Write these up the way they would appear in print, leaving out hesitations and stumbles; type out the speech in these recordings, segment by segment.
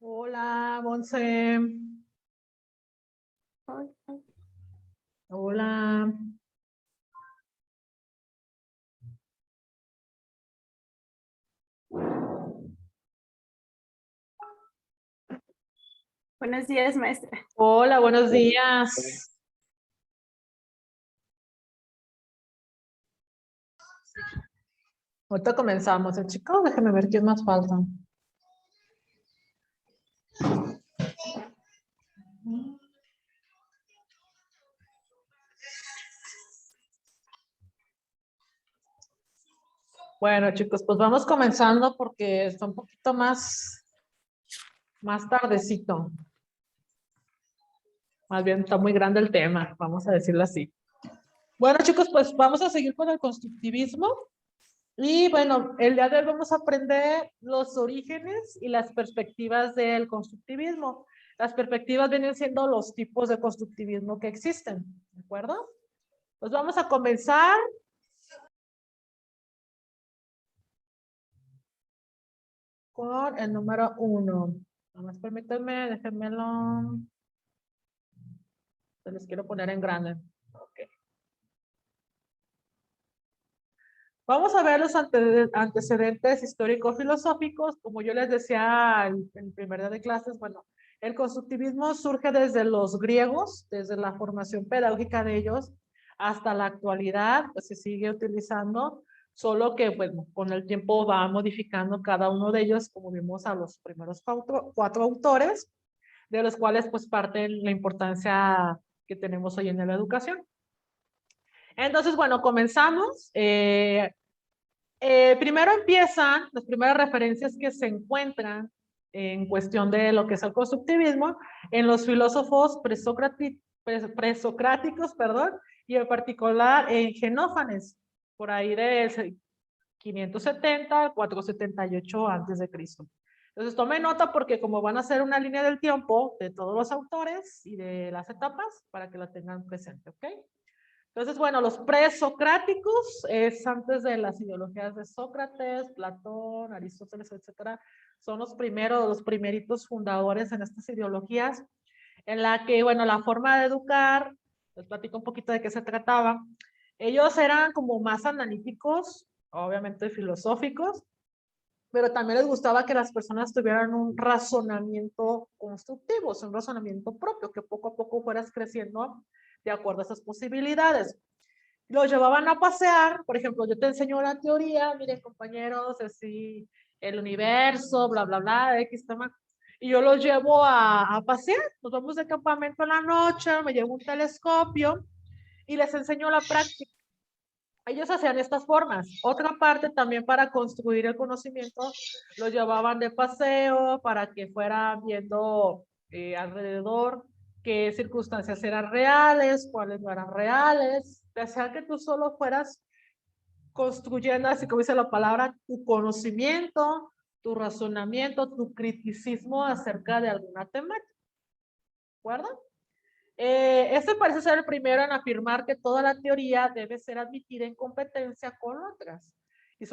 Hola, Monse. Hola. Buenos días, maestra. Hola, buenos días. Ahorita comenzamos, chicos. Déjenme ver quién más falta. Bueno, chicos, pues vamos comenzando porque está un poquito más tardecito. Más bien está muy grande el tema, vamos a decirlo así. Bueno, chicos, pues vamos a seguir con el constructivismo. Y bueno, el día de hoy vamos a aprender los orígenes y las perspectivas del constructivismo. Las perspectivas vienen siendo los tipos de constructivismo que existen, ¿de acuerdo? Pues vamos a comenzar. Con el número 1. Nomás permítanme, déjenmelo. Se los quiero poner en grande. Ok. Vamos a ver los antecedentes histórico-filosóficos. Como yo les decía en el primer día de clases, bueno, el constructivismo surge desde los griegos, desde la formación pedagógica de ellos, hasta la actualidad, pues se sigue utilizando, solo que, bueno, con el tiempo va modificando cada uno de ellos, como vimos a los primeros cuatro autores, de los cuales pues parte la importancia que tenemos hoy en la educación. Entonces, bueno, comenzamos. Primero empiezan las primeras referencias que se encuentran en cuestión de lo que es el constructivismo en los filósofos presocráticos, perdón, y en particular en Genófanes, por ahí de 570 al 478 antes de Cristo. Entonces tome nota porque como van a hacer una línea del tiempo de todos los autores y de las etapas para que la tengan presente, ¿ok? Entonces, bueno, los presocráticos es antes de las ideologías de Sócrates, Platón, Aristóteles, etcétera, son los primeros, los primeritos fundadores en estas ideologías, en la que, bueno, la forma de educar, les platico un poquito de qué se trataba. Ellos eran como más analíticos, obviamente filosóficos, pero también les gustaba que las personas tuvieran un razonamiento constructivo, un razonamiento propio, que poco a poco fueras creciendo de acuerdo a esas posibilidades. Los llevaban a pasear, por ejemplo, yo te enseño la teoría, miren compañeros, así, el universo, bla, bla, bla, X tema, y yo los llevo a pasear, nos vamos de campamento en la noche, me llevo un telescopio y les enseño la práctica. Ellos hacían estas formas. Otra parte también para construir el conocimiento, los llevaban de paseo para que fueran viendo alrededor qué circunstancias eran reales, cuáles no eran reales. O sea, que tú solo fueras construyendo, así como dice la palabra, tu conocimiento, tu razonamiento, tu criticismo acerca de alguna temática. ¿De acuerdo? Este parece ser el primero en afirmar que toda la teoría debe ser admitida en competencia con otras. Y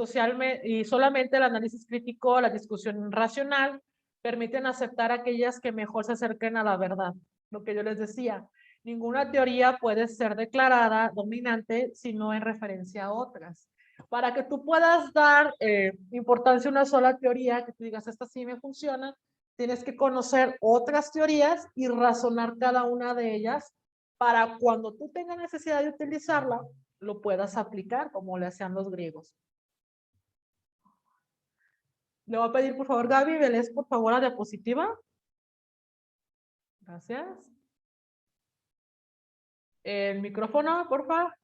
solamente el análisis crítico, la discusión racional, permiten aceptar aquellas que mejor se acerquen a la verdad. Lo que yo les decía, ninguna teoría puede ser declarada dominante si no en referencia a otras. Para que tú puedas dar importancia a una sola teoría, que tú digas, esta sí me funciona, tienes que conocer otras teorías y razonar cada una de ellas para cuando tú tengas necesidad de utilizarla, lo puedas aplicar como le hacían los griegos. Le voy a pedir, por favor, Gaby, ¿me lees, por favor, la diapositiva? Gracias. El micrófono, por favor.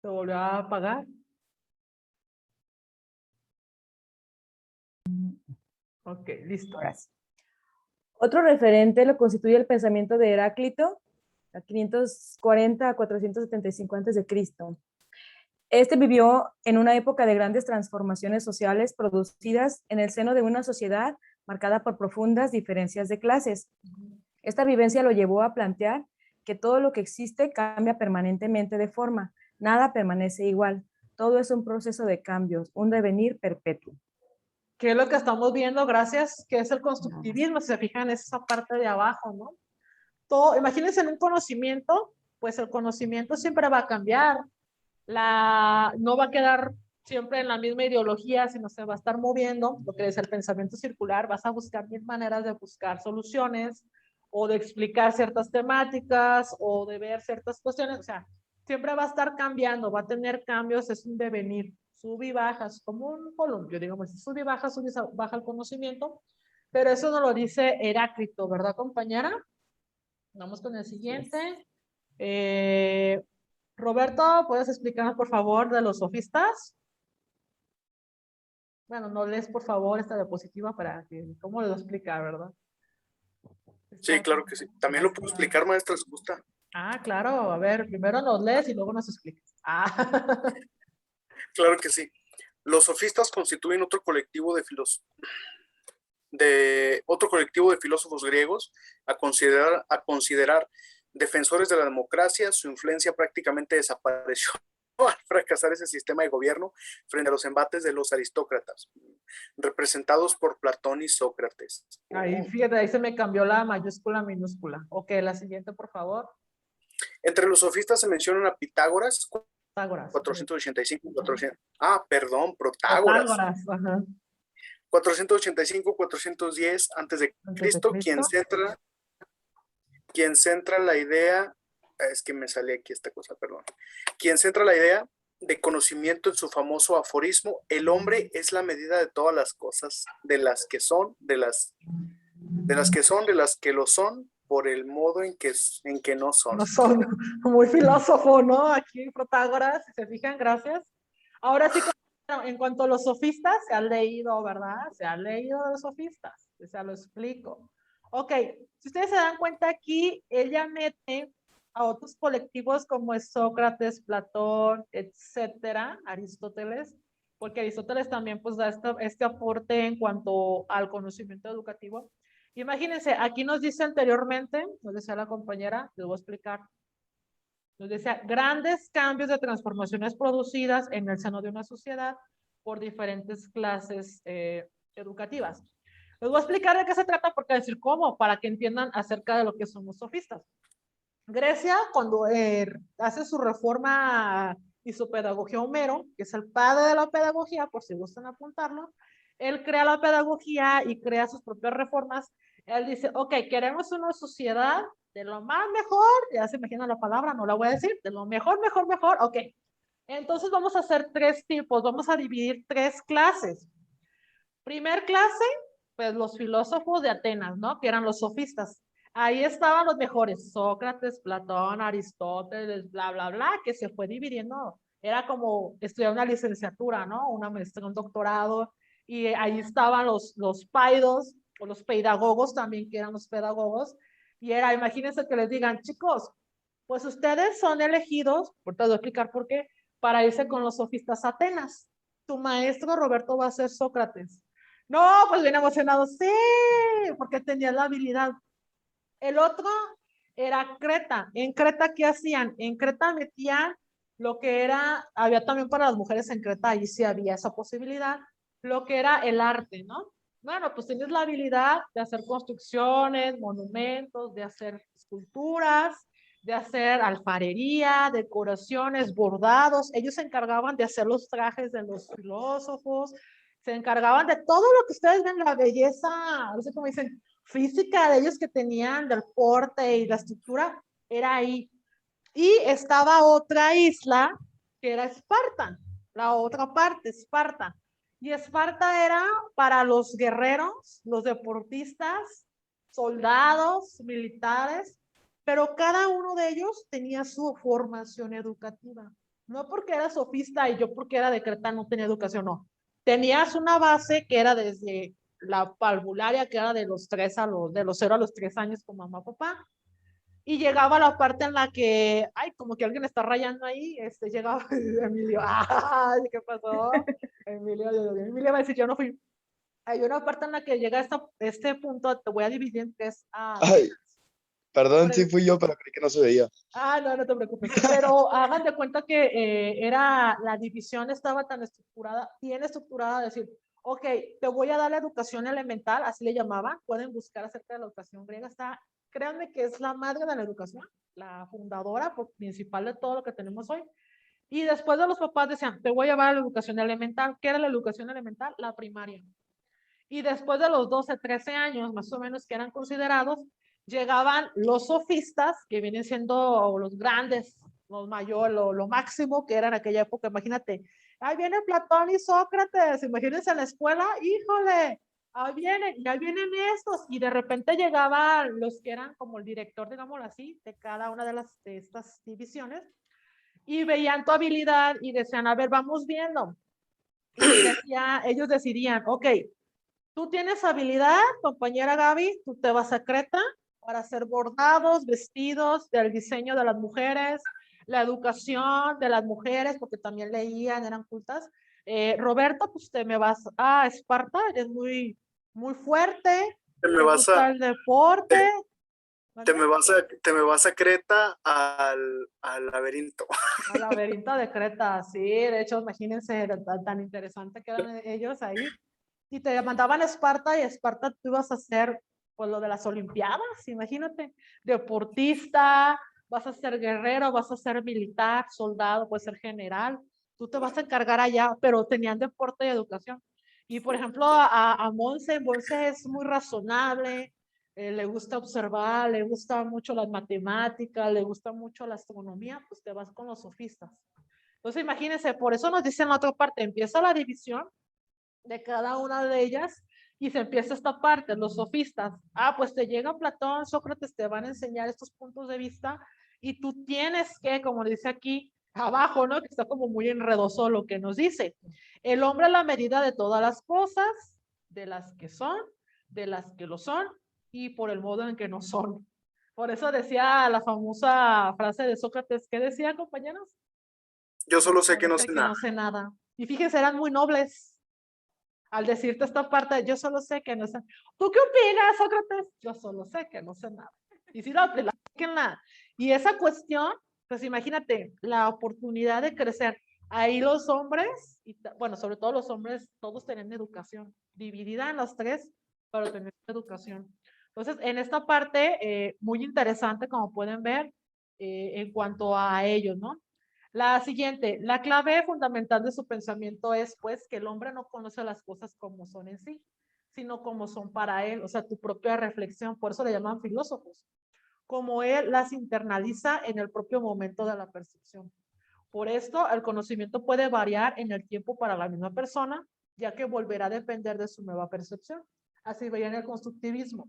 Se volvió a apagar. Ok, listo. Gracias. Otro referente lo constituye el pensamiento de Heráclito, a 540 a 475 a.C. Este vivió en una época de grandes transformaciones sociales producidas en el seno de una sociedad marcada por profundas diferencias de clases. Esta vivencia lo llevó a plantear que todo lo que existe cambia permanentemente de forma, nada permanece igual. Todo es un proceso de cambios, un devenir perpetuo. ¿Qué es lo que estamos viendo? Gracias, que es el constructivismo, si se fijan, es esa parte de abajo, ¿no? Todo, imagínense en un conocimiento, pues el conocimiento siempre va a cambiar, no va a quedar siempre en la misma ideología, sino se va a estar moviendo, lo que es el pensamiento circular, vas a buscar mil maneras de buscar soluciones o de explicar ciertas temáticas o de ver ciertas cuestiones, o sea, siempre va a estar cambiando, va a tener cambios, es un devenir, sube y bajas, como un columpio, digamos, sube y baja el conocimiento, pero eso nos lo dice Heráclito, ¿verdad, compañera? Vamos con el siguiente. Roberto, ¿puedes explicarnos, por favor, de los sofistas? Bueno, no lees, por favor, esta diapositiva para que, ¿cómo lo explica, verdad? Sí, claro que sí. También lo puedo explicar, maestra, si gusta. Ah, claro. A ver, primero nos lees y luego nos explicas. Ah. Claro que sí. Los sofistas constituyen otro colectivo de filósofos griegos a considerar defensores de la democracia. Su influencia prácticamente desapareció al fracasar ese sistema de gobierno frente a los embates de los aristócratas, representados por Platón y Sócrates. Ahí, fíjate, ahí se me cambió la mayúscula a minúscula. Ok, la siguiente, por favor. Entre los sofistas se mencionan a Pitágoras, Protágoras. 485, 400. Ah, perdón, Protágoras. Protágoras, ajá. 485, 410 antes de Cristo, quien centra la idea, es que me sale aquí esta cosa, perdón, quien centra la idea de conocimiento en su famoso aforismo: el hombre es la medida de todas las cosas, de las que lo son, por el modo en que no son. No son muy filósofo, ¿no? Aquí Protágoras, si se fijan, gracias. Ahora sí, en cuanto a los sofistas, se han leído, ¿verdad? Se han leído de los sofistas, ya lo explico. Ok, si ustedes se dan cuenta aquí, ella mete a otros colectivos como es Sócrates, Platón, etcétera, Aristóteles, porque Aristóteles también pues da este aporte en cuanto al conocimiento educativo. Imagínense, aquí nos dice anteriormente, nos decía la compañera, les voy a explicar, nos decía grandes cambios de transformaciones producidas en el seno de una sociedad por diferentes clases educativas. Les voy a explicar de qué se trata porque decir cómo, para que entiendan acerca de lo que son los sofistas. Grecia, cuando hace su reforma y su pedagogía Homero, que es el padre de la pedagogía, por si gustan apuntarlo, él crea la pedagogía y crea sus propias reformas. Él dice, ok, queremos una sociedad de lo más mejor, ya se imagina la palabra, no la voy a decir, de lo mejor, mejor, mejor, ok. Entonces vamos a hacer tres tipos, vamos a dividir tres clases. Primer clase, pues los filósofos de Atenas, ¿no? Que eran los sofistas. Ahí estaban los mejores, Sócrates, Platón, Aristóteles, bla, bla, bla, que se fue dividiendo. Era como estudiar una licenciatura, ¿no? Una maestría, un doctorado, y ahí estaban los paidos, o los pedagogos también, que eran los pedagogos, y era, imagínense que les digan, chicos, pues ustedes son elegidos, por te voy a explicar por qué, para irse con los sofistas a Atenas. Tu maestro Roberto va a ser Sócrates. No, pues bien emocionado, sí, porque tenía la habilidad. El otro era Creta. En Creta, ¿qué hacían? En Creta metían lo que era, había también para las mujeres en Creta, ahí sí había esa posibilidad, lo que era el arte, ¿no? Bueno, pues tienes la habilidad de hacer construcciones, monumentos, de hacer esculturas, de hacer alfarería, decoraciones, bordados. Ellos se encargaban de hacer los trajes de los filósofos, se encargaban de todo lo que ustedes ven, la belleza, no sé cómo dicen, física de ellos que tenían, del porte y la estructura, era ahí. Y estaba otra isla que era Esparta, la otra parte, Esparta. Y Esparta era para los guerreros, los deportistas, soldados, militares, pero cada uno de ellos tenía su formación educativa. No porque era sofista y yo porque era de Creta no tenía educación, no. Tenías una base que era desde la parvularia, que era de los 0 a los 3 años con mamá, papá, y llegaba la parte en la que, ay, como que alguien está rayando ahí, llegaba Emilio, ay, ¿qué pasó? Emilio va a decir, yo no fui. Hay una parte en la que llega este punto, te voy a dividir en tres. Ay, Perdón, Por sí el- fui yo, pero creí que no se veía. Ah, no, no te preocupes. Pero hagan de cuenta que era la división estaba tan estructurada, bien estructurada, decir, ok, te voy a dar la educación elemental, así le llamaban, pueden buscar acerca de la educación griega, está, créanme que es la madre de la educación, la fundadora principal de todo lo que tenemos hoy. Y después de los papás decían, te voy a llevar a la educación elemental. ¿Qué era la educación elemental? La primaria. Y después de los 12, 13 años, más o menos, que eran considerados, llegaban los sofistas, que vienen siendo los grandes, los mayores, lo máximo que era en aquella época. Imagínate, ahí viene Platón y Sócrates, imagínense en la escuela, híjole, ahí vienen estos. Y de repente llegaban los que eran como el director, digámoslo así, de cada una de estas divisiones, y veían tu habilidad y decían, a ver, vamos viendo. Y ellos decidían, ok, tú tienes habilidad, compañera Gaby, tú te vas a Creta para hacer bordados, vestidos, del diseño de las mujeres, la educación de las mujeres, porque también leían, eran cultas. Roberto, pues te me vas a Esparta, eres muy fuerte, Te me te vas gusta a, el deporte. te me vas a Creta al laberinto. Al laberinto de Creta, sí, de hecho, imagínense tan interesante que eran ellos ahí. Y te mandaban a Esparta y Esparta tú ibas a hacer pues lo de las Olimpiadas, imagínate, deportista, vas a ser guerrero, vas a ser militar, soldado, puedes ser general, tú te vas a encargar allá, pero tenían deporte y educación. Y por ejemplo, a Monse es muy razonable, le gusta observar, le gusta mucho las matemáticas, le gusta mucho la astronomía, pues te vas con los sofistas. Entonces imagínense, por eso nos dicen en la otra parte, empieza la división de cada una de ellas y se empieza esta parte, los sofistas. Ah, pues te llega Platón, Sócrates, te van a enseñar estos puntos de vista y tú tienes que, como dice aquí abajo, ¿no? Que está como muy enredoso lo que nos dice. El hombre es la medida de todas las cosas, de las que son, de las que lo son y por el modo en que no son. Por eso decía la famosa frase de Sócrates, ¿qué decía, compañeros? Yo solo sé que no Sé sé que nada. no sé nada. Y fíjense, eran muy nobles al decirte esta parte, yo solo sé que no sé. ¿Tú qué opinas, Sócrates? Yo solo sé que no sé nada. Y si no, nada. Y esa cuestión, pues imagínate, la oportunidad de crecer. Ahí los hombres, bueno, sobre todo los hombres, todos tienen educación, dividida en las tres, pero tener educación. Entonces, en esta parte, muy interesante, como pueden ver, en cuanto a ellos, ¿no? La siguiente, la clave fundamental de su pensamiento es pues que el hombre no conoce las cosas como son en sí, sino como son para él, o sea, tu propia reflexión, por eso le llaman filósofos, como él las internaliza en el propio momento de la percepción. Por esto, el conocimiento puede variar en el tiempo para la misma persona, ya que volverá a depender de su nueva percepción. Así veía en el constructivismo.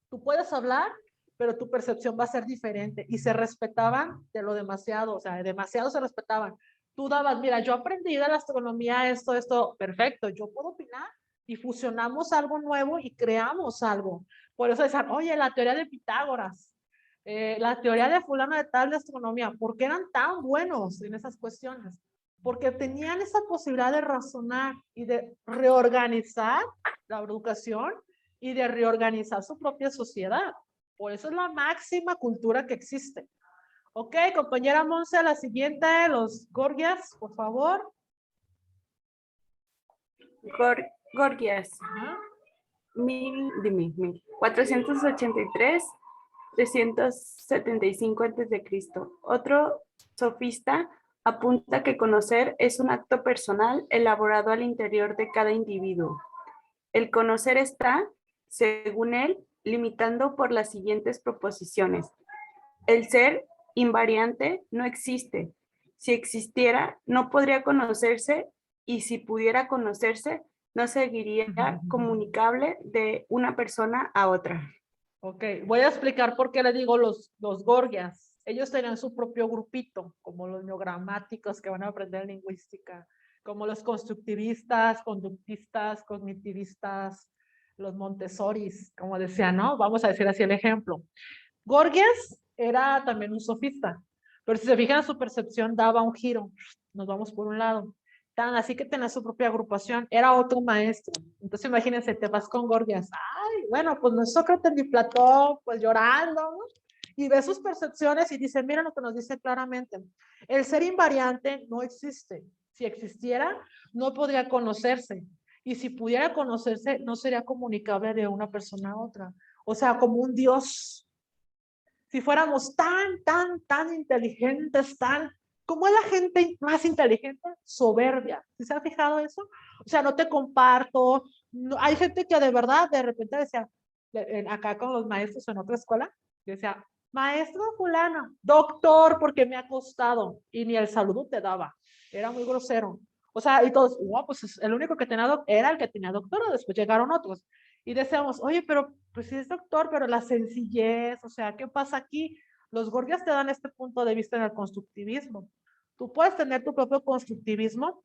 Tú puedes hablar, pero tu percepción va a ser diferente y se respetaban de lo demasiado, o sea, demasiado se respetaban. Tú dabas, mira, yo aprendí de la astronomía esto, perfecto, yo puedo opinar y fusionamos algo nuevo y creamos algo. Por eso decían, oye, la teoría de Pitágoras, la teoría de fulano de tal de astronomía, ¿por qué eran tan buenos en esas cuestiones? Porque tenían esa posibilidad de razonar y de reorganizar la educación y de reorganizar su propia sociedad. Por eso es la máxima cultura que existe. Ok, compañera Monse, la siguiente, los Gorgias, por favor. Gorgias, Ajá. 483, 375 a.C. Otro sofista apunta que conocer es un acto personal elaborado al interior de cada individuo. El conocer está, según él, limitando por las siguientes proposiciones. El ser invariante no existe. Si existiera, no podría conocerse y si pudiera conocerse, no seguiría comunicable de una persona a otra. Ok, voy a explicar por qué le digo los Gorgias. Ellos tenían su propio grupito, como los neogramáticos que van a aprender lingüística, como los constructivistas, conductistas, cognitivistas, los Montessoris, como decía, ¿no? Vamos a decir así el ejemplo. Gorgias era también un sofista, pero si se fijan, su percepción daba un giro. Nos vamos por un lado. Tan así que tenía su propia agrupación, era otro maestro. Entonces imagínense, te vas con Gorgias. Ay, bueno, pues no es Sócrates ni Platón, pues llorando, ¿no? y ve sus percepciones y dice, mira lo que nos dice claramente, el ser invariante no existe. Si existiera, no podría conocerse. Y si pudiera conocerse, no sería comunicable de una persona a otra. O sea, como un Dios. Si fuéramos tan inteligentes, ¿cómo es la gente más inteligente? Soberbia. ¿Sí se ha fijado eso? O sea, no te comparto. No, hay gente que de verdad, de repente decía, acá con los maestros en otra escuela, decía, maestro fulano, doctor, porque me ha costado. Y ni el saludo te daba. Era muy grosero. O sea, y todos, wow, pues el único que tenía era el que tenía doctorado, después llegaron otros. Y decíamos, oye, pero pues sí es doctor, pero la sencillez, o sea, ¿qué pasa aquí? Los Gorgias te dan este punto de vista en el constructivismo. Tú puedes tener tu propio constructivismo,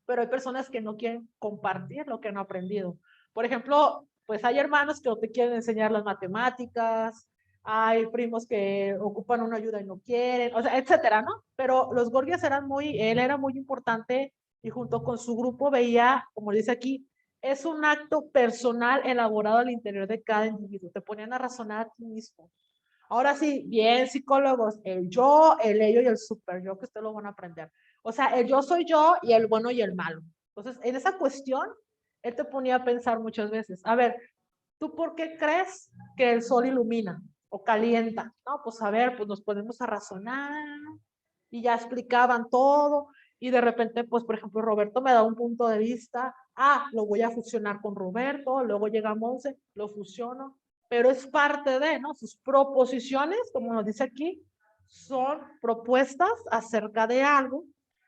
pero hay personas que no quieren compartir lo que han aprendido. Por ejemplo, pues hay hermanos que no te quieren enseñar las matemáticas, hay primos que ocupan una ayuda y no quieren, o sea, etcétera, ¿no? Pero los Gorgias él era muy importante y junto con su grupo veía, como dice aquí, es un acto personal elaborado al interior de cada individuo. Te ponían a razonar a ti mismo. Ahora sí, bien psicólogos, el yo, el ello y el super yo, que ustedes lo van a aprender. O sea, el yo soy yo y el bueno y el malo. Entonces, en esa cuestión, él te ponía a pensar muchas veces. A ver, ¿tú por qué crees que el sol ilumina o calienta? No, pues a ver, pues nos ponemos a razonar y ya explicaban todo. Y de repente, pues, por ejemplo, Roberto me da un punto de vista. Ah, lo voy a fusionar con Roberto. Luego llega Monse, lo fusiono. Pero es parte de, ¿no? Sus proposiciones, como nos dice aquí, son propuestas acerca de algo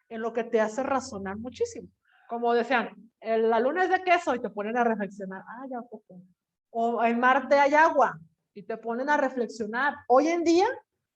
en lo que te hace razonar muchísimo. Como decían, la luna es de queso y te ponen a reflexionar. Ah, ya poco. O en Marte hay agua y te ponen a reflexionar. Hoy en día,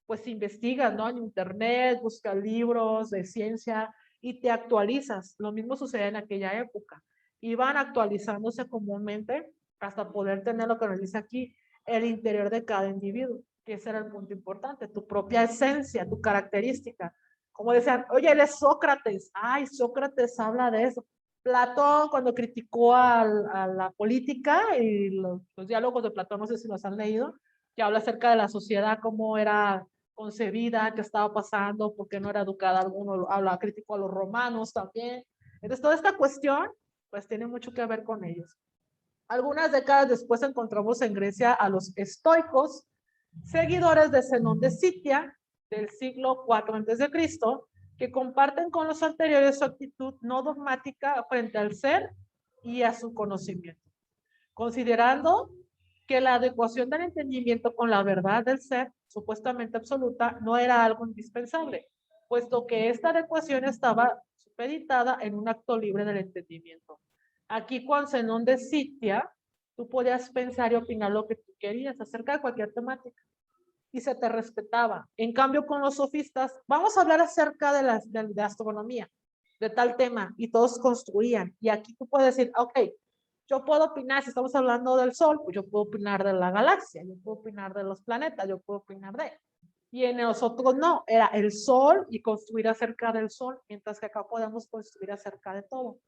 pues investigas, ¿no? En internet, buscas libros de ciencia y te actualizas. Lo mismo sucede en aquella época. Iban actualizándose comúnmente hasta poder tener lo que nos dice aquí, el interior de cada individuo, que ese era el punto importante, tu propia esencia, tu característica. Como decían, oye, él es Sócrates. Ay, Sócrates habla de eso. Platón, cuando criticó a la política y los diálogos de Platón, no sé si los han leído, que habla acerca de la sociedad, cómo era concebida, qué estaba pasando, por qué no era educada. Alguno habla, criticó a los romanos también. Entonces, toda esta cuestión, pues tiene mucho que ver con ellos. Algunas décadas después encontramos en Grecia a los estoicos, seguidores de Zenón de Sitia, del siglo IV a.C., que comparten con los anteriores su actitud no dogmática frente al ser y a su conocimiento, considerando que la adecuación del entendimiento con la verdad del ser, supuestamente absoluta, no era algo indispensable, puesto que esta adecuación estaba supeditada en un acto libre del entendimiento. Aquí con Zenón de Sitia, tú podías pensar y opinar lo que tú querías acerca de cualquier temática y se te respetaba. En cambio, con los sofistas, vamos a hablar acerca de astronomía, de tal tema, y todos construían. Y aquí tú puedes decir, ok, yo puedo opinar, si estamos hablando del Sol, pues yo puedo opinar de la galaxia, yo puedo opinar de los planetas, yo puedo opinar de... Y en nosotros no, era el Sol y construir acerca del Sol, mientras que acá podemos construir acerca de todo.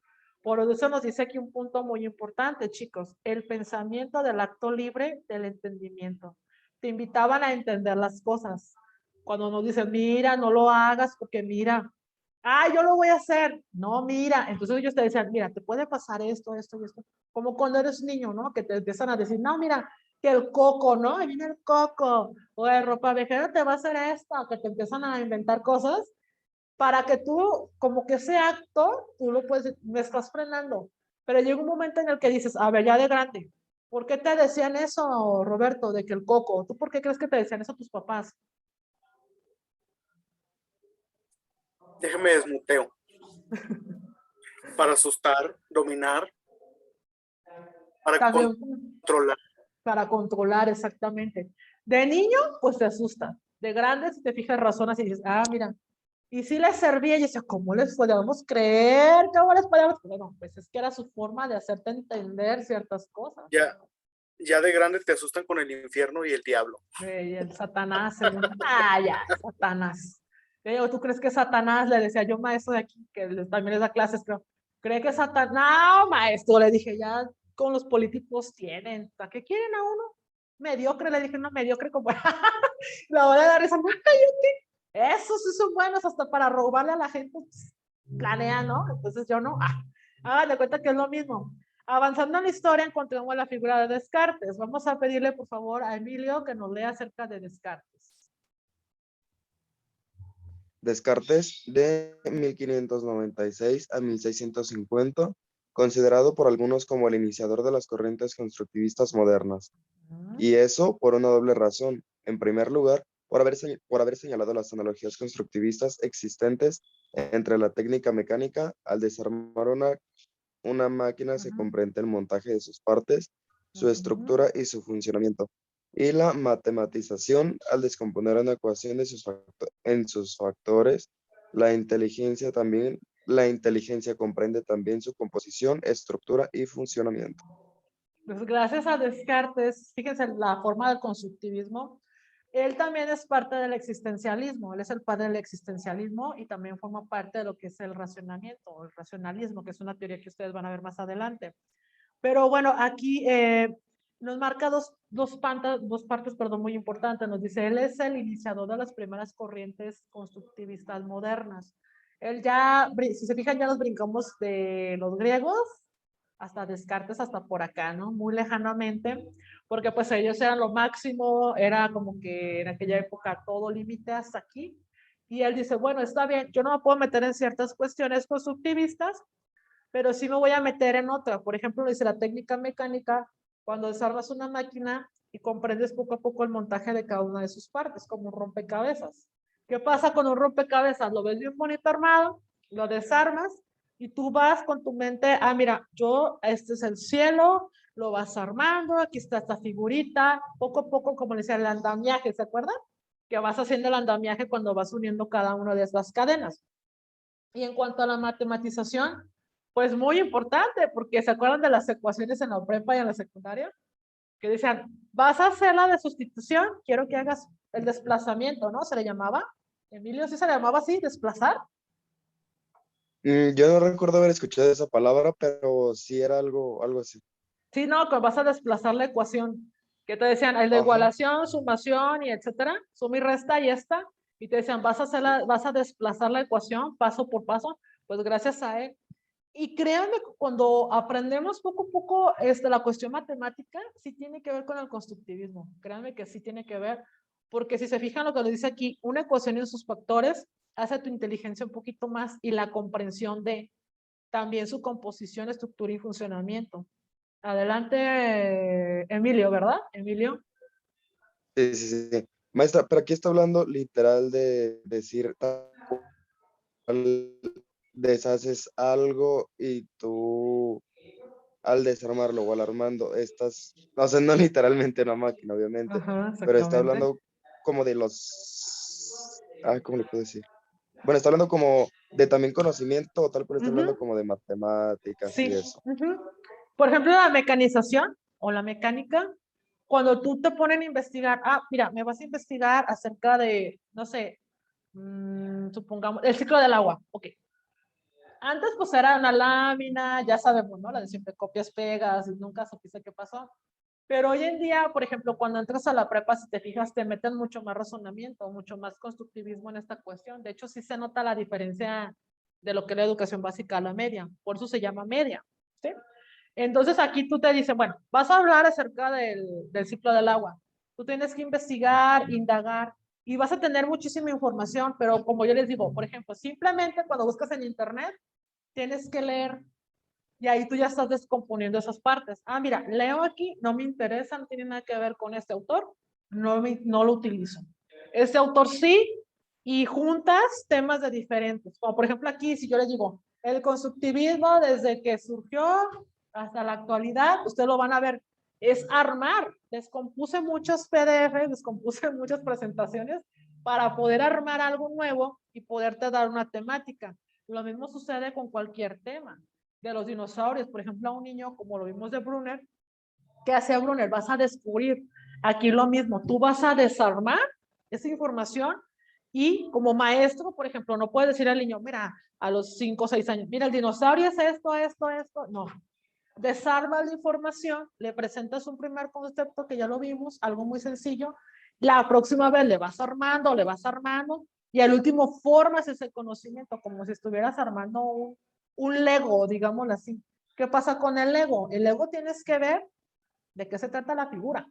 Por eso nos dice aquí un punto muy importante, chicos, el pensamiento del acto libre del entendimiento. Te invitaban a entender las cosas. Cuando nos dicen, mira, no lo hagas porque mira, yo lo voy a hacer. No, mira. Entonces ellos te decían, mira, te puede pasar esto, esto y esto. Como cuando eres niño, ¿no? Que te empiezan a decir, no, mira, que el coco, ¿no? Ahí viene el coco. O el ropa vejera te va a hacer esto. Que te empiezan a inventar cosas para que tú, como que ese acto, tú lo puedes, me estás frenando. Pero llega un momento en el que dices, a ver, ya de grande, ¿por qué te decían eso, Roberto, de que el coco? ¿Tú por qué crees que te decían eso tus papás? Déjame desmuteo. Para asustar, dominar, para También, controlar. para controlar, exactamente. De niño, pues te asusta. De grande, si te fijas, razonas y dices, mira, y sí les servía, y yo decía, ¿cómo les podíamos creer? ¿Cómo les podíamos? Bueno, pues es que era su forma de hacerte entender ciertas cosas. Ya de grande te asustan con el infierno y el diablo. Y el Satanás, ya, Satanás. ¿O tú crees que Satanás, le decía yo, maestro de aquí, que también les da clases, creo, cree que Satanás, no, maestro, le dije, ya con los políticos tienen, ¿para qué quieren a uno? mediocre, le dije, no, mediocre como, la voy a dar esa, esos sí son buenos hasta para robarle a la gente, pues, planea, ¿no? Entonces yo no, hagan de cuenta que es lo mismo. Avanzando en la historia encontramos la figura de Descartes. Vamos a pedirle por favor a Emilio que nos lea acerca de Descartes. Descartes, de 1596 a 1650, considerado por algunos como el iniciador de las corrientes constructivistas modernas. Y eso por una doble razón. En primer lugar, por haber señalado las analogías constructivistas existentes entre la técnica mecánica. Al desarmar una máquina se comprende el montaje de sus partes, su estructura y su funcionamiento. Y la matematización, al descomponer una ecuación en sus factores. La inteligencia comprende también su composición, estructura y funcionamiento. Pues gracias a Descartes, fíjense la forma del constructivismo, él también es parte del existencialismo, él es el padre del existencialismo y también forma parte de lo que es el racionamiento, o el racionalismo, que es una teoría que ustedes van a ver más adelante. Pero bueno, aquí nos marca dos partes, perdón, muy importantes. Nos dice, él es el iniciador de las primeras corrientes constructivistas modernas. Él ya, si se fijan, ya nos brincamos de los griegos hasta Descartes, hasta por acá, ¿no? Muy lejanamente, porque pues ellos eran lo máximo, era como que en aquella época todo límite hasta aquí. Y él dice, bueno, está bien, yo no me puedo meter en ciertas cuestiones constructivistas, pero sí me voy a meter en otra. Por ejemplo, dice la técnica mecánica, cuando desarmas una máquina y comprendes poco a poco el montaje de cada una de sus partes, como un rompecabezas. ¿Qué pasa con un rompecabezas? Lo ves bien bonito armado, lo desarmas y tú vas con tu mente, mira, este es el cielo, lo vas armando, aquí está esta figurita, poco a poco, como le decía, el andamiaje, ¿se acuerdan? Que vas haciendo el andamiaje cuando vas uniendo cada una de esas cadenas. Y en cuanto a la matematización, pues muy importante, porque ¿se acuerdan de las ecuaciones en la prepa y en la secundaria? Que decían, vas a hacer la de sustitución, quiero que hagas el desplazamiento, ¿no? ¿Se le llamaba? Emilio, ¿sí se le llamaba así, desplazar? Yo no recuerdo haber escuchado esa palabra, pero sí era algo así. Sí, no, que vas a desplazar la ecuación. Que te decían, el de Ajá. igualación, sumación y etcétera, suma y resta y esta. Y te decían, vas a desplazar la ecuación paso por paso. Pues gracias a él. Y créanme, cuando aprendemos poco a poco la cuestión matemática, sí tiene que ver con el constructivismo. Créanme que sí tiene que ver, porque si se fijan lo que nos dice aquí, una ecuación y sus factores hace tu inteligencia un poquito más y la comprensión de también su composición, estructura y funcionamiento. Adelante, Emilio, ¿verdad? Emilio. Sí. Maestra, pero aquí está hablando literal de decir, deshaces algo y tú al desarmarlo o al armando estás, o sea, no literalmente una máquina, obviamente, Ajá, pero está exactamente. hablando como de ¿cómo le puedo decir? Bueno, está hablando como de también conocimiento o tal, pero está hablando como de matemáticas y Sí. eso. Por ejemplo, la mecanización o la mecánica, cuando tú te ponen a investigar, mira, me vas a investigar acerca de, no sé, supongamos, el ciclo del agua. Ok. Antes pues era una lámina, ya sabemos, ¿no? La de siempre copias, pegas, y nunca supiste qué pasó. Pero hoy en día, por ejemplo, cuando entras a la prepa, si te fijas, te meten mucho más razonamiento, mucho más constructivismo en esta cuestión. De hecho, sí se nota la diferencia de lo que es la educación básica a la media. Por eso se llama media, ¿sí? Entonces aquí tú te dicen, bueno, vas a hablar acerca del ciclo del agua. Tú tienes que investigar, indagar, y vas a tener muchísima información, pero como yo les digo, por ejemplo, simplemente cuando buscas en internet, tienes que leer y ahí tú ya estás descomponiendo esas partes. Mira, leo aquí, no me interesa, no tiene nada que ver con este autor, no lo utilizo. Este autor sí, y juntas temas de diferentes. Como por ejemplo aquí, si yo les digo, el constructivismo desde que surgió hasta la actualidad, ustedes lo van a ver, es armar. Descompuse muchos PDFs, descompuse muchas presentaciones para poder armar algo nuevo y poderte dar una temática. Lo mismo sucede con cualquier tema de los dinosaurios. Por ejemplo, a un niño, como lo vimos de Brunner, ¿qué hace Brunner? Vas a descubrir. Aquí lo mismo, tú vas a desarmar esa información y como maestro, por ejemplo, no puedes decir al niño, mira, a los 5 o 6 años, mira, el dinosaurio es esto. No. desarmas la información, le presentas un primer concepto que ya lo vimos, algo muy sencillo, la próxima vez le vas armando, y al último formas ese conocimiento como si estuvieras armando un Lego, digámoslo así. ¿Qué pasa con el Lego? El Lego tienes que ver de qué se trata la figura.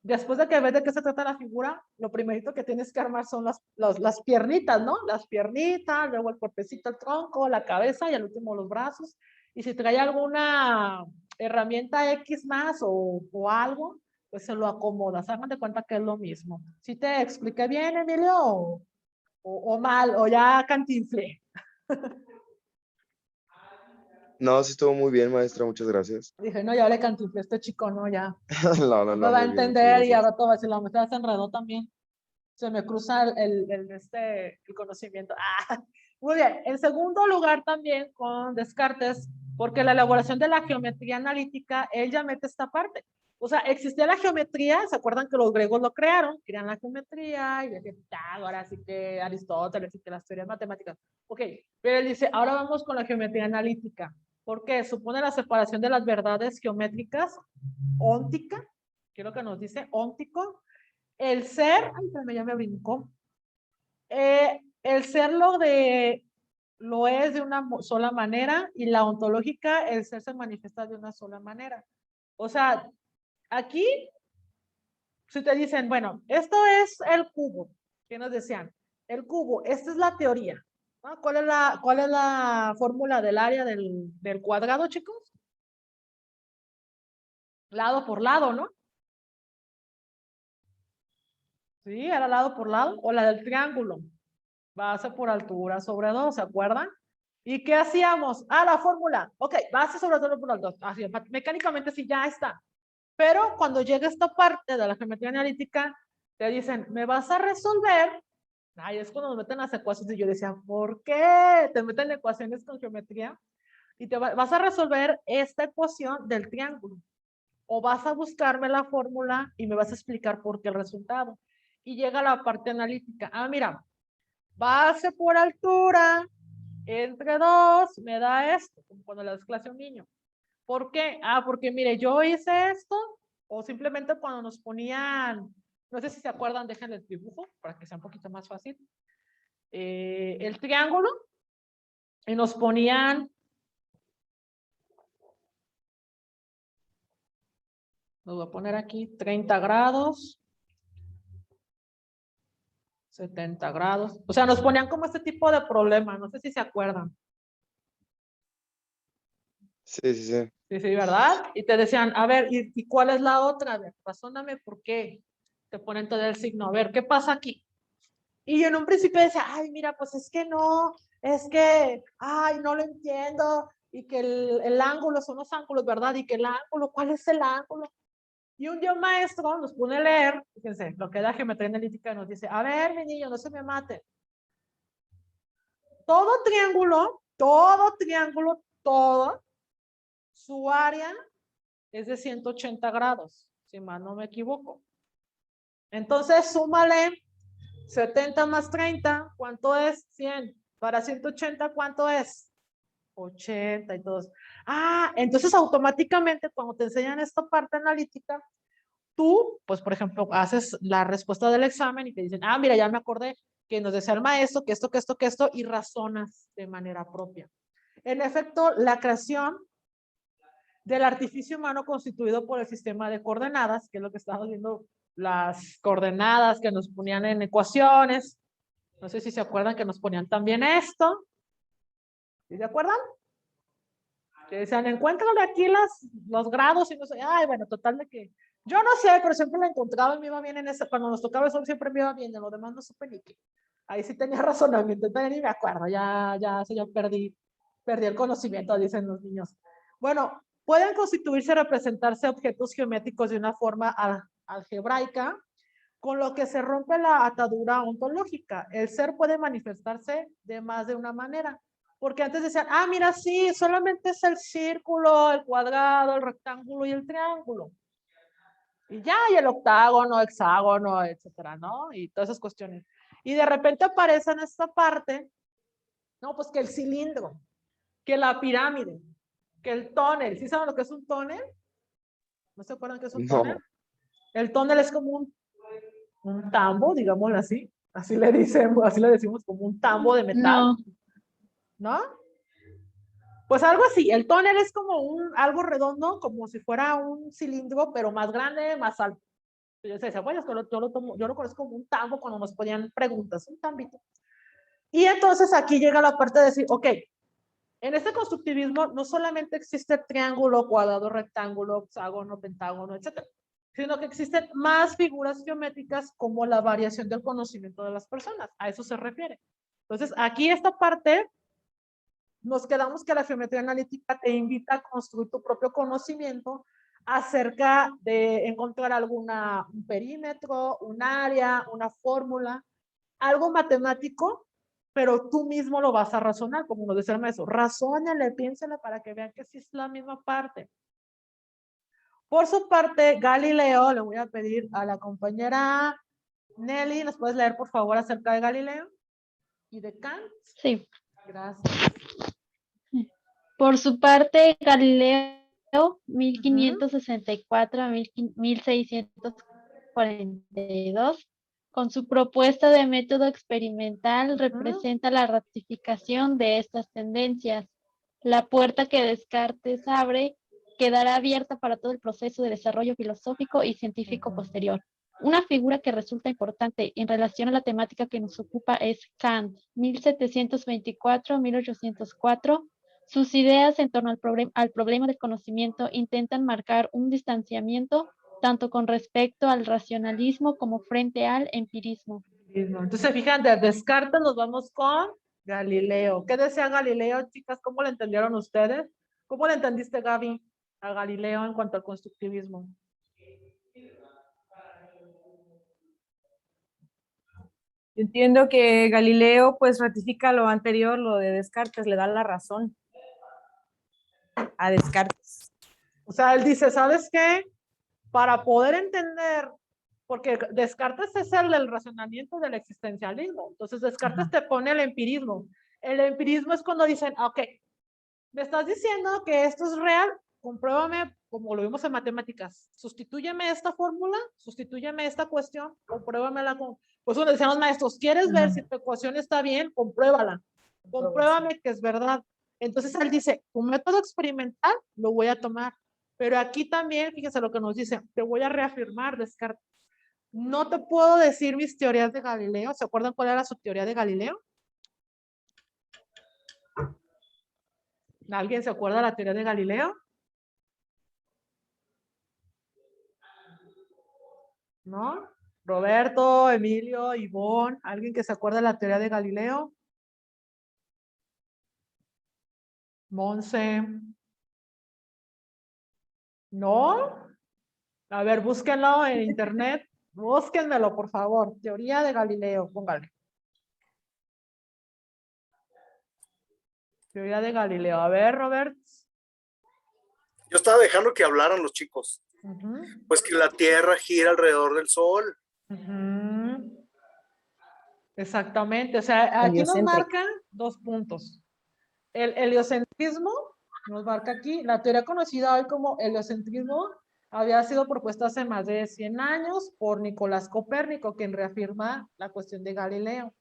Después de que ves de qué se trata la figura, lo primerito que tienes que armar son las piernitas, ¿no? Las piernitas, luego el cuerpecito, el tronco, la cabeza y al último los brazos. Y si trae alguna herramienta X más o algo, pues se lo acomodas. Hagan de cuenta que es lo mismo. ¿Sí te expliqué bien, Emilio? O mal, o ya cantinflé. No, sí estuvo muy bien, maestra, muchas gracias. Dije, no, ya le cantinflé a este chico, no, ya. No, No me no, va a muy bien, muchas entender y al gracias. rato va a decir, la maestra se enredó también. Se me cruza el conocimiento. Ah, muy bien. En segundo lugar también con Descartes, porque la elaboración de la geometría analítica, él ya mete esta parte. O sea, existía la geometría, ¿se acuerdan que los griegos lo crearon? Crean la geometría y de Pitágoras y que Aristóteles y que las teorías matemáticas. Ok, pero él dice, ahora vamos con la geometría analítica. ¿Por qué? Supone la separación de las verdades geométricas, óntica, que es lo que nos dice, óntico. El ser, ay, ya me brincó. El ser lo es de una sola manera y la ontológica, el ser se manifiesta de una sola manera. O sea, aquí, si te dicen, bueno, esto es el cubo, ¿qué nos decían? El cubo, esta es la teoría. ¿No? ¿Cuál es la fórmula del área del cuadrado, chicos? Lado por lado, ¿no? Sí, era lado por lado. O la del triángulo. Base por altura sobre 2, ¿se acuerdan? ¿Y qué hacíamos? Ah, la fórmula. Ok, base sobre 2 por 2. Así, mecánicamente sí, ya está. Pero cuando llega esta parte de la geometría analítica, te dicen, ¿me vas a resolver? Ay, es cuando nos meten las ecuaciones y yo decía, ¿por qué? Te meten ecuaciones con geometría y vas a resolver esta ecuación del triángulo. O vas a buscarme la fórmula y me vas a explicar por qué el resultado. Y llega la parte analítica. Ah, mira, base por altura entre 2 me da esto, como cuando le das clase a un niño. ¿Por qué? Ah, porque mire, yo hice esto, o simplemente cuando nos ponían, no sé si se acuerdan, déjenle el dibujo para que sea un poquito más fácil. El triángulo, y nos ponían, lo voy a poner aquí, 30 grados, 70 grados. O sea, nos ponían como este tipo de problema, no sé si se acuerdan. Sí, sí, sí. Sí, sí, ¿verdad? Y te decían, a ver, ¿y cuál es la otra? A ver, razóname por qué. Te ponen todo el signo, a ver, ¿qué pasa aquí? Y yo en un principio decía, ay, mira, pues es que no, es que, ay, no lo entiendo, y que el ángulo son los ángulos, ¿verdad? Y que el ángulo, ¿cuál es el ángulo? Y un día un maestro nos pone a leer, fíjense, lo que da geometría analítica nos dice, a ver, mi niño, no se me mate. Todo triángulo, todo, su área es de 180 grados, si mal no me equivoco. Entonces, súmale 70 más 30, ¿cuánto es? 100. Para 180, ¿cuánto es? 80 y todos. Ah, entonces automáticamente cuando te enseñan esta parte analítica, tú, pues por ejemplo, haces la respuesta del examen y te dicen, ah, mira, ya me acordé que nos decía el maestro que esto, y razonas de manera propia. En efecto, la creación del artificio humano constituido por el sistema de coordenadas, que es lo que estamos viendo, las coordenadas que nos ponían en ecuaciones. No sé si se acuerdan que nos ponían también esto. ¿Sí se acuerdan? Que decían, encuéntrale aquí los grados y no sé. Ay, bueno, total de que yo no sé, pero siempre lo encontraba y me iba bien en ese. Cuando nos tocaba eso, siempre me iba bien. En lo demás no supe ni qué. Ahí sí tenía razonamiento, entonces ni me acuerdo. Ya perdí el conocimiento, dicen los niños. Bueno, pueden constituirse y representarse objetos geométricos de una forma algebraica, con lo que se rompe la atadura ontológica. El ser puede manifestarse de más de una manera. Porque antes decían, ah, mira, sí, solamente es el círculo, el cuadrado, el rectángulo y el triángulo. Y ya, y el octágono, hexágono, etcétera, ¿no? Y todas esas cuestiones. Y de repente aparece en esta parte, no, pues que el cilindro, que la pirámide. que el tónel, ¿sí saben lo que es un tónel? ¿No se acuerdan qué es un No. tónel? El tónel es como un tambo, digámoslo así. Así le decimos como un tambo de metal, No, ¿no? Pues algo así, el tónel es como algo redondo, como si fuera un cilindro, pero más grande, más alto. Yo decía, bueno, yo lo conozco como un tambo cuando nos ponían preguntas, un tambito. Y entonces aquí llega la parte de decir, ok, en este constructivismo no solamente existe triángulo, cuadrado, rectángulo, hexágono, pentágono, etcétera, sino que existen más figuras geométricas como la variación del conocimiento de las personas. A eso se refiere. Entonces, aquí esta parte nos quedamos que la geometría analítica te invita a construir tu propio conocimiento acerca de encontrar un perímetro, un área, una fórmula, algo matemático, pero tú mismo lo vas a razonar, como nos decía el maestro. Razónale, piénsale para que vean que sí es la misma parte. Por su parte, Galileo, le voy a pedir a la compañera Nelly, ¿nos puedes leer por favor acerca de Galileo y de Kant? sí. Gracias. Por su parte, Galileo, 1564 a 1642, con su propuesta de método experimental, representa la ratificación de estas tendencias. La puerta que Descartes abre quedará abierta para todo el proceso de desarrollo filosófico y científico posterior. Una figura que resulta importante en relación a la temática que nos ocupa es Kant, 1724-1804. Sus ideas en torno al problema del conocimiento intentan marcar un distanciamiento tanto con respecto al racionalismo como frente al empirismo. Entonces, fijan, de Descartes nos vamos con Galileo. ¿Qué decía Galileo, chicas? ¿Cómo lo entendieron ustedes? ¿Cómo le entendiste, Gaby, a Galileo en cuanto al constructivismo? Entiendo que Galileo pues ratifica lo anterior, lo de Descartes, le da la razón a Descartes. O sea, él dice, ¿sabes qué? Para poder entender, porque Descartes es el del razonamiento del existencialismo. Entonces, Descartes te pone el empirismo. El empirismo es cuando dicen, ok, me estás diciendo que esto es real, compruébame, como lo vimos en matemáticas, sustitúyeme esta fórmula, sustitúyeme esta cuestión, compruébamela con... Pues uno decían los maestros, ¿quieres ver si tu ecuación está bien? Compruébala. Compruébame que es verdad. Entonces él dice, un método experimental lo voy a tomar. Pero aquí también, fíjese lo que nos dice, te voy a reafirmar, Descartes. No te puedo decir mis teorías de Galileo. ¿Se acuerdan cuál era su teoría de Galileo? ¿Alguien se acuerda de la teoría de Galileo? ¿No? Roberto, Emilio, Ivonne, ¿alguien que se acuerda de la teoría de Galileo? Monse. ¿No? A ver, búsquenlo en internet. Búsquenmelo, por favor. Teoría de Galileo, póngale. Teoría de Galileo. A ver, Robert. Yo estaba dejando que hablaran los chicos. Pues que la Tierra gira alrededor del Sol. Exactamente. O sea, aquí nos marcan 2 puntos. El heliocentrismo nos marca aquí. La teoría conocida hoy como heliocentrismo había sido propuesta hace más de 100 años por Nicolás Copérnico, quien reafirma la cuestión de Galileo.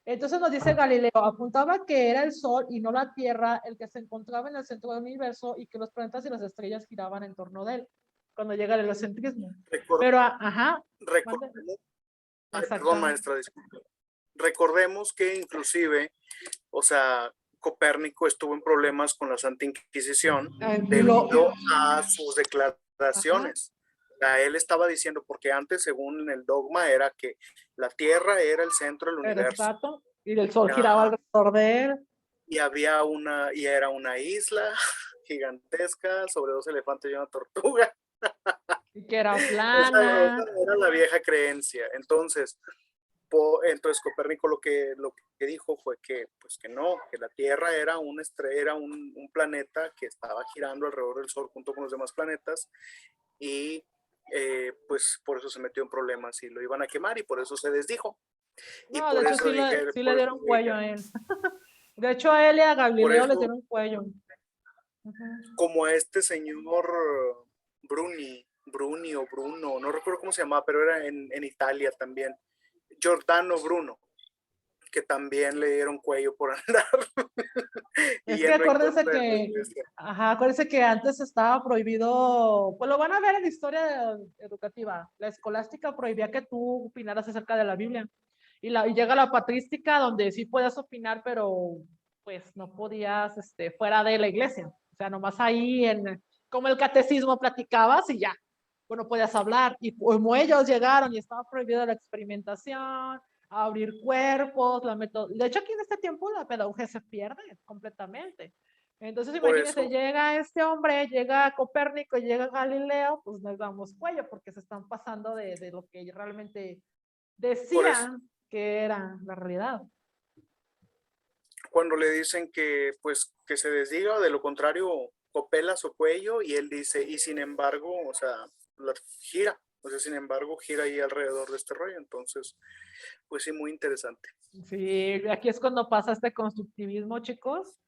Entonces nos dice Galileo, apuntaba que era el Sol y no la Tierra el que se encontraba en el centro del universo y que los planetas y las estrellas giraban en torno de él, cuando llega el heliocentrismo. Pero, Perdón, maestra, disculpe. Recordemos que inclusive, o sea, Copérnico estuvo en problemas con la Santa Inquisición debido a sus declaraciones. O sea, él estaba diciendo, porque antes, según el dogma, era que la Tierra era el centro del universo. Y el Sol giraba alrededor de él. Y era una isla gigantesca sobre 2 elefantes y una tortuga. Y que era plana. Era la vieja creencia. Entonces Copérnico lo que dijo fue que, pues que no, que la Tierra era una estrella, era un planeta que estaba girando alrededor del Sol junto con los demás planetas y pues por eso se metió en problemas y lo iban a quemar y por eso se desdijo. No, de hecho sí le dieron cuello a él. De hecho a él y a Galileo le dieron cuello. como este señor Bruni o Bruno, no recuerdo cómo se llamaba, pero era en Italia también, Giordano Bruno, que también le dieron cuello por andar. Es que yendo en acuérdense contra de la que, iglesia. acuérdense que antes estaba prohibido, pues lo van a ver en la historia educativa. La escolástica prohibía que tú opinaras acerca de la Biblia. Y llega la patrística donde sí puedes opinar, pero pues no podías, fuera de la iglesia. O sea, nomás ahí como el catecismo platicabas y ya, pues no podías hablar. Y como ellos llegaron y estaba prohibida la experimentación, abrir cuerpos, de hecho aquí en este tiempo la pedagogía se pierde completamente. Entonces Por imagínense, eso, llega este hombre, llega Copérnico, llega Galileo, pues nos damos cuello porque se están pasando de lo que realmente por eso, decían que era la realidad. cuando le dicen que, pues, que se desdiga, de lo contrario, copela su cuello, y él dice, y sin embargo, o sea, gira, o sea, sin embargo, gira ahí alrededor de este rollo. Entonces, pues sí, muy interesante. Sí, aquí es cuando pasa este constructivismo, chicos,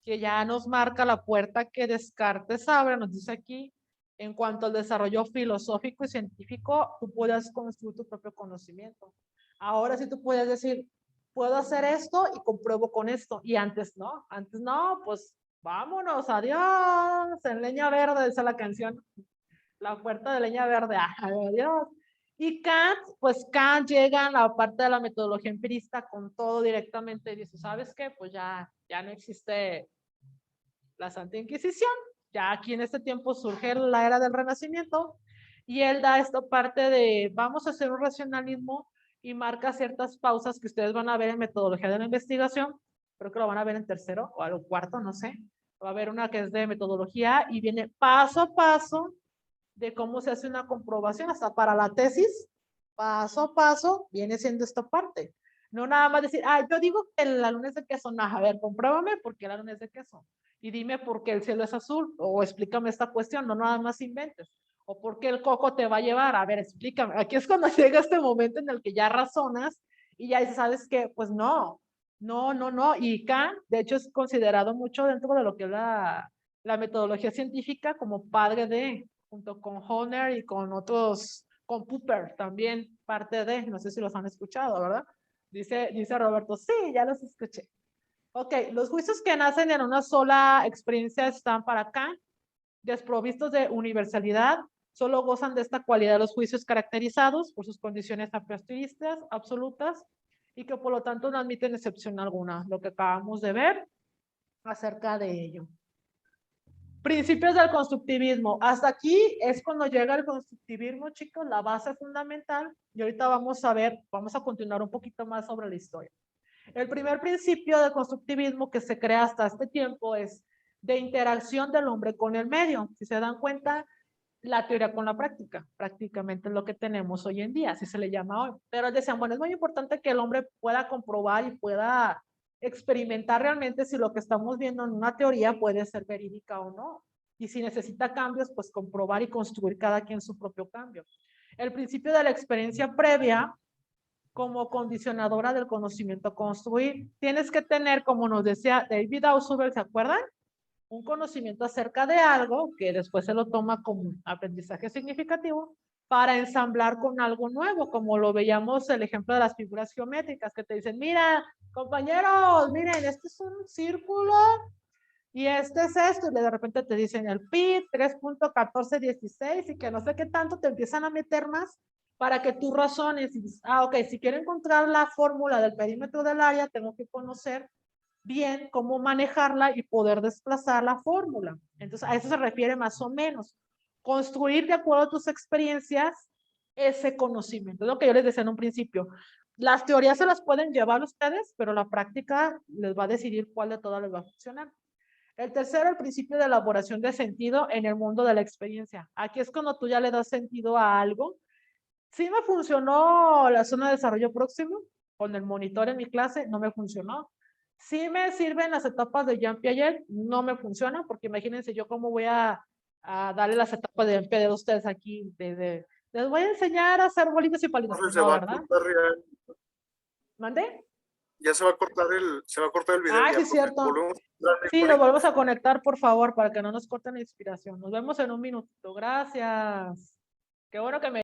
que ya nos marca la puerta que Descartes abre, nos dice aquí, en cuanto al desarrollo filosófico y científico, tú puedes construir tu propio conocimiento. Ahora sí tú puedes decir, puedo hacer esto y compruebo con esto, y antes no, pues vámonos, adiós, en leña verde, esa es la canción, la puerta de leña verde, adiós. Y Kant, pues Kant llega a la parte de la metodología empirista con todo directamente y dice, ¿sabes qué? Pues ya no existe la Santa Inquisición. Ya aquí en este tiempo surge la era del Renacimiento y él da esta parte de vamos a hacer un racionalismo y marca ciertas pausas que ustedes van a ver en metodología de la investigación. Creo que lo van a ver en tercero o al cuarto, no sé. Va a haber una que es de metodología y viene paso a paso de cómo se hace una comprobación hasta para la tesis, paso a paso, viene siendo esta parte. No nada más decir, yo digo que el alumno es de queso. No, a ver, compruébame por qué el alumno es de queso. Y dime por qué el cielo es azul. O explícame esta cuestión, no nada más inventes. O por qué el coco te va a llevar. A ver, explícame. Aquí es cuando llega este momento en el que ya razonas y ya dices, ¿sabes qué? Pues no. Y Kant, de hecho, es considerado mucho dentro de lo que es la metodología científica como padre de, junto con Horner y con otros, con Popper también parte de, no sé si los han escuchado, ¿verdad? Dice Roberto, sí, ya los escuché. Ok, los juicios que nacen en una sola experiencia están para Kant, desprovistos de universalidad, solo gozan de esta cualidad los juicios caracterizados por sus condiciones a prioristas absolutas y que por lo tanto no admiten excepción alguna, lo que acabamos de ver acerca de ello. Principios del constructivismo. Hasta aquí es cuando llega el constructivismo, chicos, la base fundamental. Y ahorita vamos a continuar un poquito más sobre la historia. El primer principio del constructivismo que se crea hasta este tiempo es de interacción del hombre con el medio. Si se dan cuenta, la teoría con la práctica, prácticamente es lo que tenemos hoy en día, así se le llama hoy. Pero decían, bueno, es muy importante que el hombre pueda comprobar y pueda experimentar realmente si lo que estamos viendo en una teoría puede ser verídica o no. Y si necesita cambios, pues comprobar y construir cada quien su propio cambio. El principio de la experiencia previa como condicionadora del conocimiento a construir. Tienes que tener, como nos decía David Ausubel, ¿se acuerdan? Un conocimiento acerca de algo que después se lo toma como aprendizaje significativo para ensamblar con algo nuevo, como lo veíamos el ejemplo de las figuras geométricas que te dicen, mira, compañeros, miren, este es un círculo y este es esto, y de repente te dicen el pi 3.1416 y que no sé qué tanto te empiezan a meter más para que tú razones y dices, ok, si quiero encontrar la fórmula del perímetro del área, tengo que conocer bien cómo manejarla y poder desplazar la fórmula. Entonces, a eso se refiere más o menos. Construir de acuerdo a tus experiencias ese conocimiento. Es lo que yo les decía en un principio. Las teorías se las pueden llevar ustedes, pero la práctica les va a decidir cuál de todas les va a funcionar. El tercero, el principio de elaboración de sentido en el mundo de la experiencia. Aquí es cuando tú ya le das sentido a algo. Sí me funcionó la zona de desarrollo próximo, con el monitor en mi clase, no me funcionó. Sí me sirven las etapas de Jean Piaget, no me funciona, porque imagínense yo cómo voy a darle las etapas de Jean Piaget a ustedes aquí. Les voy a enseñar a hacer bolitas y palitos. Entonces se No, va a ¿verdad? contar real. ¿Mande? Ya se va a cortar el video. Ah, ya, sí, es profe. cierto. Volvemos a entrar en el Sí, lo conector. volvemos a conectar, por favor, para que no nos corten la inspiración. Nos vemos en un minuto. Gracias. Qué bueno que me